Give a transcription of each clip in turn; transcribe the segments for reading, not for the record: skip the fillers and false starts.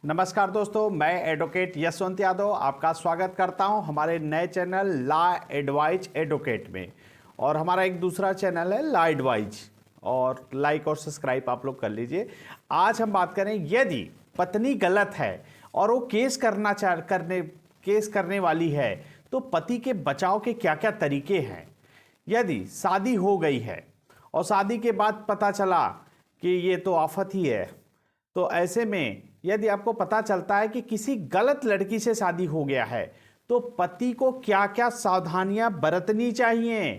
नमस्कार दोस्तों, मैं एडवोकेट यशवंत यादव आपका स्वागत करता हूं हमारे नए चैनल लॉ एडवाइज एडवोकेट में। और हमारा एक दूसरा चैनल है लॉ एडवाइज, और लाइक और सब्सक्राइब आप लोग कर लीजिए। आज हम बात करें, यदि पत्नी गलत है और वो केस करने वाली है तो पति के बचाव के क्या क्या तरीके हैं। यदि शादी हो गई है और शादी के बाद पता चला कि ये तो आफत ही है, तो ऐसे में यदि आपको पता चलता है कि किसी गलत लड़की से शादी हो गया है तो पति को क्या क्या सावधानियां बरतनी चाहिए,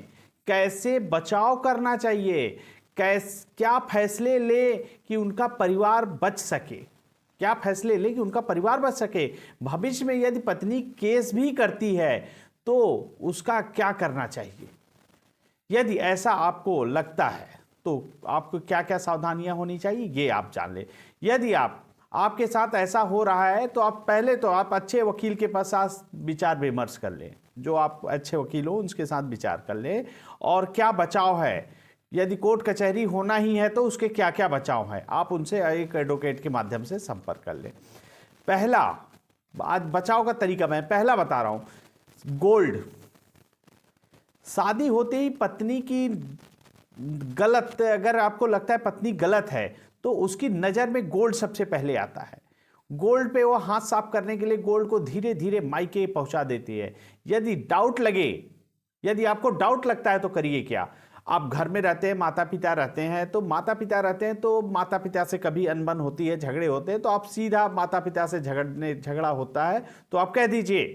कैसे बचाव करना चाहिए, क्या फैसले ले कि उनका परिवार बच सके, क्या फैसले ले कि उनका परिवार बच सके। भविष्य में यदि पत्नी केस भी करती है तो उसका क्या करना चाहिए। यदि ऐसा आपको लगता है तो आपको क्या क्या सावधानियां होनी चाहिए ये आप जान लें। यदि आपके साथ ऐसा हो रहा है तो आप अच्छे वकील के पास विचार विमर्श कर लें, जो आप अच्छे वकील हो उनके साथ विचार कर लें। और क्या बचाव है, यदि कोर्ट कचहरी होना ही है तो उसके क्या क्या बचाव है, आप उनसे एक एडवोकेट के माध्यम से संपर्क कर लें। पहला, आज बचाव का तरीका मैं पहला बता रहा हूं। गोल्ड, शादी होते ही पत्नी की गलत, अगर आपको लगता है पत्नी गलत है तो उसकी नज़र में गोल्ड सबसे पहले आता है। गोल्ड पे वो हाथ साफ करने के लिए गोल्ड को धीरे धीरे मायके पहुंचा देती है। यदि आपको डाउट लगता है तो करिए क्या। आप घर में रहते हैं, माता पिता रहते हैं, तो माता पिता से कभी अनबन होती है, झगड़े होते हैं, तो आप सीधा माता पिता से झगड़ा होता है तो आप कह दीजिए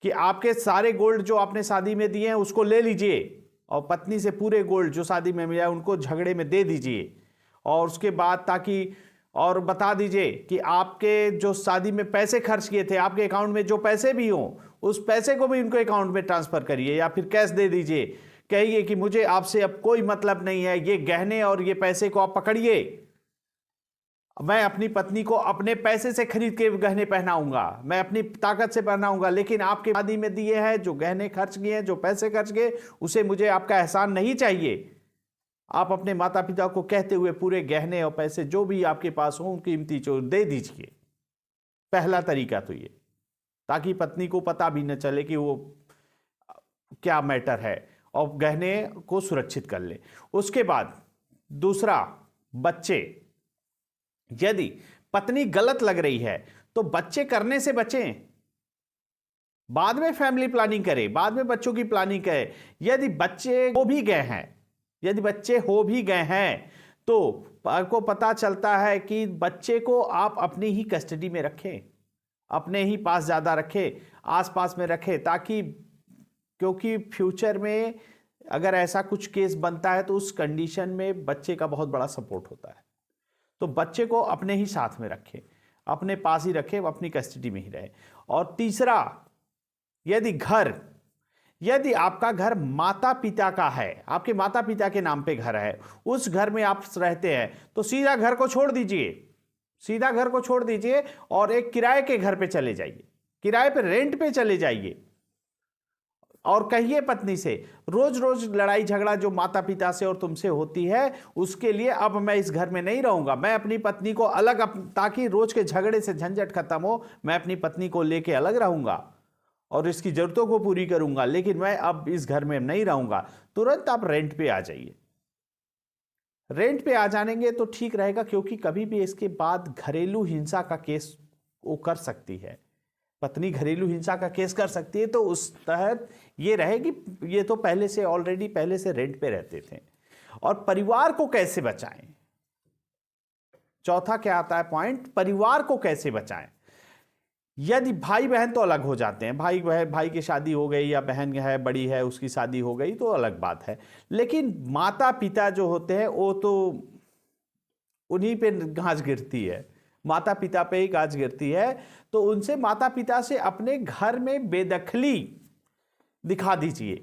कि आपके सारे गोल्ड जो आपने शादी में दिए हैं उसको ले लीजिए, और पत्नी से पूरे गोल्ड जो शादी में मिला उनको झगड़े में दे दीजिए। और उसके बाद और बता दीजिए कि आपके जो शादी में पैसे खर्च किए थे, आपके अकाउंट में जो पैसे भी हों उस पैसे को भी उनको अकाउंट में ट्रांसफर करिए या फिर कैश दे दीजिए। कहिए कि मुझे आपसे अब कोई मतलब नहीं है, ये गहने और ये पैसे को आप पकड़िए, मैं अपनी पत्नी को अपने पैसे से खरीद के गहने पहनाऊंगा, मैं अपनी ताकत से पहनाऊंगा, लेकिन आपके शादी में दिए हैं जो गहने खर्च किए हैं, जो पैसे खर्च किए, उसे मुझे आपका एहसान नहीं चाहिए। आप अपने माता पिता को कहते हुए पूरे गहने और पैसे जो भी आपके पास हो कीमती चीज दे दीजिए। पहला तरीका तो ये, ताकि पत्नी को पता भी न चले कि वो क्या मैटर है, और गहने को सुरक्षित कर ले। उसके बाद दूसरा, बच्चे, यदि पत्नी गलत लग रही है तो बच्चे करने से बचें, बाद में फैमिली प्लानिंग करें, बाद में बच्चों की प्लानिंग करें। यदि बच्चे हो भी गए हैं तो आपको पता चलता है कि बच्चे को आप अपनी ही कस्टडी में रखें, अपने ही पास ज़्यादा रखें, आसपास में रखें, ताकि क्योंकि फ्यूचर में अगर ऐसा कुछ केस बनता है तो उस कंडीशन में बच्चे का बहुत बड़ा सपोर्ट होता है। तो बच्चे को अपने ही साथ में रखें, अपने पास ही रखें, अपनी कस्टडी में ही रहे। और तीसरा, यदि आपका घर माता पिता का है, आपके माता पिता के नाम पे घर है, उस घर में आप रहते हैं, तो सीधा घर को छोड़ दीजिए और एक किराए के घर पे चले जाइए, किराए पे, रेंट पे चले जाइए। और कहिए पत्नी से, रोज रोज लड़ाई झगड़ा जो माता पिता से और तुमसे होती है उसके लिए अब मैं इस घर में नहीं रहूंगा, मैं अपनी पत्नी को अलग, ताकि रोज के झगड़े से झंझट खत्म हो, मैं अपनी पत्नी को लेके अलग रहूंगा और इसकी जरूरतों को पूरी करूंगा, लेकिन मैं अब इस घर में नहीं रहूंगा। तुरंत आप रेंट पे आ जाइए। रेंट पे आ जाएंगे तो ठीक रहेगा, क्योंकि कभी भी इसके बाद घरेलू हिंसा का केस वो कर सकती है, पत्नी घरेलू हिंसा का केस कर सकती है। तो उस तहत ये रहेगी, ये तो पहले से रेंट पे रहते थे। और परिवार को कैसे बचाएं, चौथा क्या आता है पॉइंट, परिवार को कैसे बचाएं। यदि भाई बहन तो अलग हो जाते हैं, भाई की शादी हो गई या बहन है बड़ी है उसकी शादी हो गई तो अलग बात है, लेकिन माता पिता जो होते हैं वो तो उन्हीं पे घास गिरती है, माता पिता पे ही घास गिरती है। तो उनसे, माता पिता से अपने घर में बेदखली दिखा दीजिए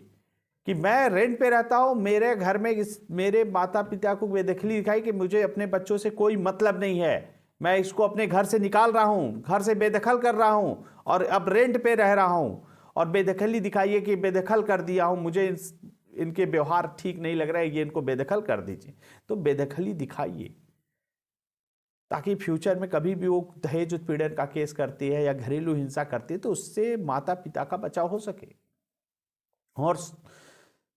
कि मैं रेंट पे रहता हूं, मेरे घर में मेरे माता पिता को बेदखली दिखाई कि मुझे अपने बच्चों से कोई मतलब नहीं है, मैं इसको अपने घर से निकाल रहा हूं, घर से बेदखल कर रहा हूं और अब रेंट पे रह रहा हूं। और बेदखली दिखाइए कि बेदखल कर दिया हूं, मुझे इनके व्यवहार ठीक नहीं लग रहा है, ये इनको बेदखल कर दीजिए। तो बेदखली दिखाइए। ताकि फ्यूचर में कभी भी वो दहेज उत्पीड़न का केस करती है या घरेलू हिंसा करती है तो उससे माता पिता का बचाव हो सके। और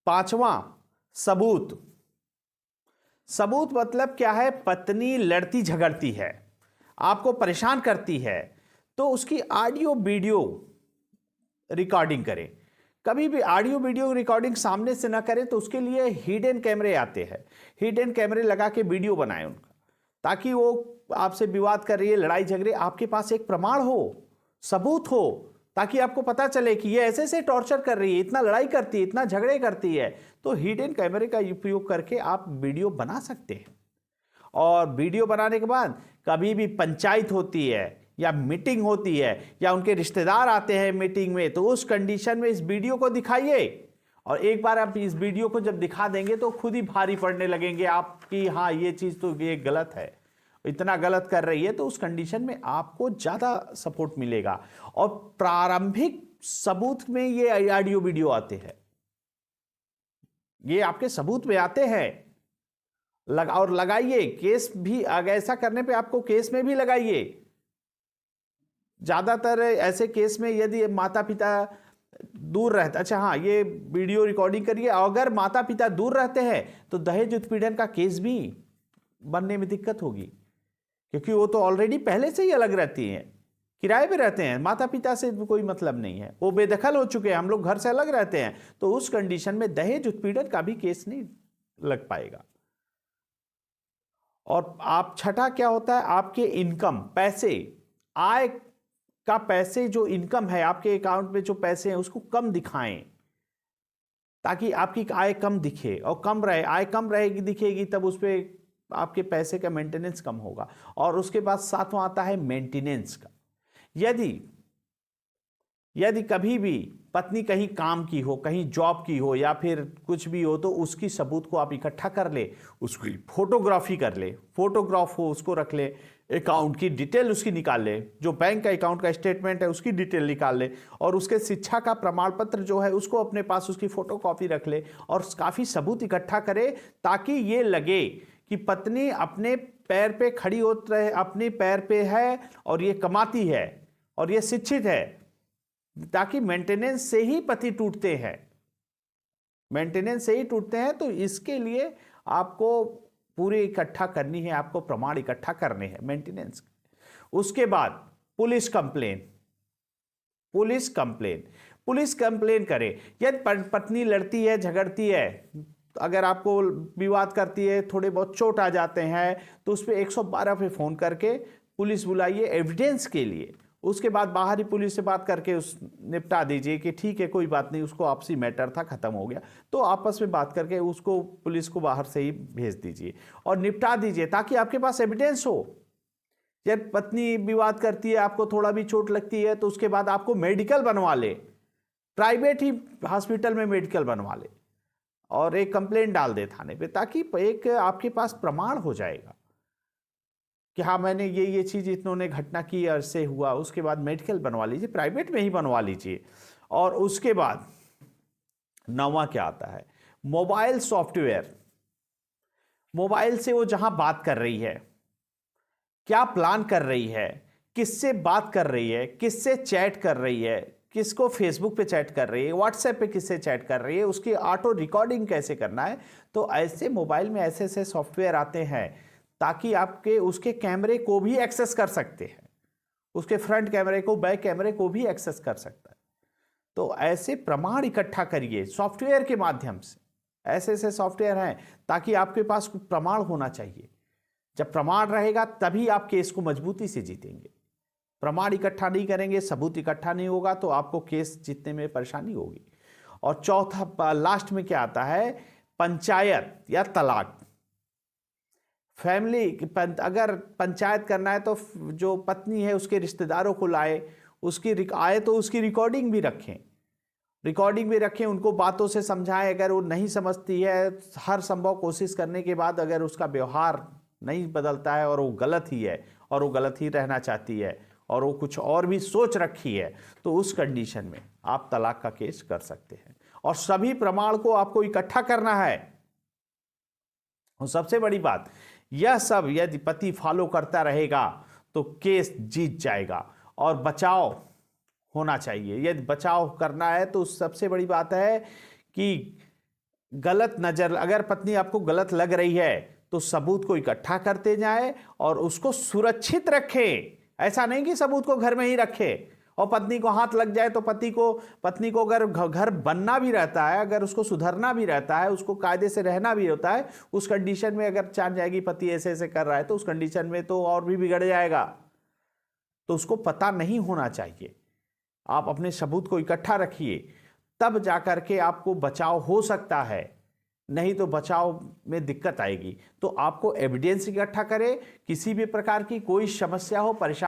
पांचवा, सबूत। सबूत मतलब क्या है? पत्नी लड़ती झगड़ती है, आपको परेशान करती है, तो उसकी ऑडियो वीडियो रिकॉर्डिंग करें। कभी भी ऑडियो वीडियो रिकॉर्डिंग सामने से ना करें तो उसके लिए हिडन कैमरे आते हैं, हिडन कैमरे लगा के वीडियो बनाएं उनका, ताकि वो आपसे विवाद कर रही है, लड़ाई झगड़े, आपके पास एक प्रमाण हो, सबूत हो, ताकि आपको पता चले कि ये ऐसे ऐसे टॉर्चर कर रही है, इतना लड़ाई करती है, इतना झगड़े करती है। तो हिडन कैमरे का उपयोग करके आप वीडियो बना सकते हैं। और वीडियो बनाने के बाद कभी भी पंचायत होती है या मीटिंग होती है या उनके रिश्तेदार आते हैं मीटिंग में, तो उस कंडीशन में इस वीडियो को दिखाइए। और एक बार आप इस वीडियो को जब दिखा देंगे तो खुद ही भारी पड़ने लगेंगे आपकी, हाँ ये चीज़ तो ये गलत है, इतना गलत कर रही है, तो उस कंडीशन में आपको ज़्यादा सपोर्ट मिलेगा। और प्रारंभिक सबूत में ये ऑडियो वीडियो आते हैं, ये आपके सबूत में आते हैं। और लगाइए, केस भी अगर ऐसा करने पे आपको केस में भी लगाइए। ज़्यादातर ऐसे केस में यदि माता पिता दूर रहते, अच्छा हाँ, ये वीडियो रिकॉर्डिंग करिए, अगर माता पिता दूर रहते हैं तो दहेज उत्पीड़न का केस भी बनने में दिक्कत होगी, क्योंकि वो तो ऑलरेडी पहले से ही अलग रहती हैं, किराए पे रहते हैं, माता पिता से कोई मतलब नहीं है, वो बेदखल हो चुके हैं, हम लोग घर से अलग रहते हैं, तो उस कंडीशन में दहेज उत्पीड़न का भी केस नहीं लग पाएगा। और आप छठा क्या होता है? आपके इनकम, पैसे, आय का पैसे, जो इनकम है आपके अकाउंट में जो पैसे हैं उसको कम दिखाएं, ताकि आपकी आय कम दिखे और कम रहे। आय कम रहेगी, दिखेगी, तब उस पर आपके पैसे का मेंटेनेंस कम होगा। और उसके बाद सातवां आता है मेंटेनेंस का। यदि कभी भी पत्नी कहीं काम की हो, कहीं जॉब की हो या फिर कुछ भी हो, तो उसकी सबूत को आप इकट्ठा कर ले, उसकी फोटोग्राफी कर ले, फोटोग्राफ हो उसको रख ले, अकाउंट की डिटेल उसकी निकाल ले, जो बैंक का अकाउंट का स्टेटमेंट है उसकी डिटेल निकाल ले, और उसके शिक्षा का प्रमाण पत्र जो है उसको अपने पास उसकी फोटोकॉपी रख ले, और काफ़ी सबूत इकट्ठा करे, ताकि ये लगे कि पत्नी अपने पैर पे खड़ी हो रहे, अपने पैर पे है और ये कमाती है और ये शिक्षित है। ताकि मेंटेनेंस से ही पति टूटते हैं, मेंटेनेंस से ही टूटते हैं। तो इसके लिए आपको पूरे इकट्ठा करनी है, आपको प्रमाण इकट्ठा करने हैं मेंटेनेंस। उसके बाद पुलिस कंप्लेन, पुलिस कंप्लेन करे। यदि पत्नी लड़ती है, झगड़ती है, अगर आपको विवाद करती है, थोड़े बहुत चोट आ जाते हैं, तो उस पर 112 पे फ़ोन करके पुलिस बुलाइए एविडेंस के लिए। उसके बाद बाहरी पुलिस से बात करके उस निपटा दीजिए कि ठीक है कोई बात नहीं, उसको आपसी मैटर था, ख़त्म हो गया, तो आपस में बात करके उसको पुलिस को बाहर से ही भेज दीजिए और निपटा दीजिए, ताकि आपके पास एविडेंस हो। जब पत्नी विवाद करती है, आपको थोड़ा भी चोट लगती है, तो उसके बाद आपको मेडिकल बनवा ले, प्राइवेट ही हॉस्पिटल में मेडिकल बनवा ले और एक कंप्लेंट डाल दे थाने पे, ताकि एक आपके पास प्रमाण हो जाएगा कि हाँ मैंने ये चीज़ इन्होंने घटना की और से हुआ। उसके बाद मेडिकल बनवा लीजिए, प्राइवेट में ही बनवा लीजिए। और उसके बाद 9वां क्या आता है? Mobile software. मोबाइल से वो जहाँ बात कर रही है, क्या प्लान कर रही है, किससे बात कर रही है, किससे चैट कर रही है, किसको फेसबुक पे चैट कर रही है, व्हाट्सएप पे किससे चैट कर रही है, उसकी ऑटो रिकॉर्डिंग कैसे करना है। तो ऐसे मोबाइल में ऐसे ऐसे सॉफ्टवेयर आते हैं ताकि आपके उसके कैमरे को भी एक्सेस कर सकते हैं, उसके फ्रंट कैमरे को, बैक कैमरे को भी एक्सेस कर सकता है। तो ऐसे प्रमाण इकट्ठा करिए सॉफ्टवेयर के माध्यम से। ऐसे ऐसे सॉफ्टवेयर हैं ताकि आपके पास प्रमाण होना चाहिए। जब प्रमाण रहेगा तभी आप केस को मजबूती से जीतेंगे। प्रमाण इकट्ठा नहीं करेंगे, सबूत इकट्ठा नहीं होगा, तो आपको केस जीतने में परेशानी होगी। और चौथा लास्ट में क्या आता है? पंचायत या तलाक। फैमिली, अगर पंचायत करना है तो जो पत्नी है उसके रिश्तेदारों को लाए, उसकी आए तो उसकी रिकॉर्डिंग भी रखें, उनको बातों से समझाएं। अगर वो नहीं समझती है, हर संभव कोशिश करने के बाद अगर उसका व्यवहार नहीं बदलता है और वो गलत ही है और वो गलत ही रहना चाहती है और वो कुछ और भी सोच रखी है, तो उस कंडीशन में आप तलाक का केस कर सकते हैं। और सभी प्रमाण को आपको इकट्ठा करना है। और सबसे बड़ी बात यह सब यदि पति फॉलो करता रहेगा तो केस जीत जाएगा। और बचाव होना चाहिए, यदि बचाव करना है तो सबसे बड़ी बात है कि गलत नजर, अगर पत्नी आपको गलत लग रही है तो सबूत को इकट्ठा करते जाए और उसको सुरक्षित रखें। ऐसा नहीं कि सबूत को घर में ही रखे और पत्नी को हाथ लग जाए तो पत्नी को अगर घर बनना भी रहता है, अगर उसको सुधरना भी रहता है, उसको कायदे से रहना भी होता है, उस कंडीशन में अगर जान जाएगी पति ऐसे ऐसे कर रहा है तो उस कंडीशन में तो और भी बिगड़ जाएगा। तो उसको पता नहीं होना चाहिए। आप अपने सबूत को इकट्ठा रखिए, तब जाकर के आपको बचाव हो सकता है, नहीं तो बचाव में दिक्कत आएगी। तो आपको एविडेंस इकट्ठा करें, किसी भी प्रकार की कोई समस्या हो, परेशानी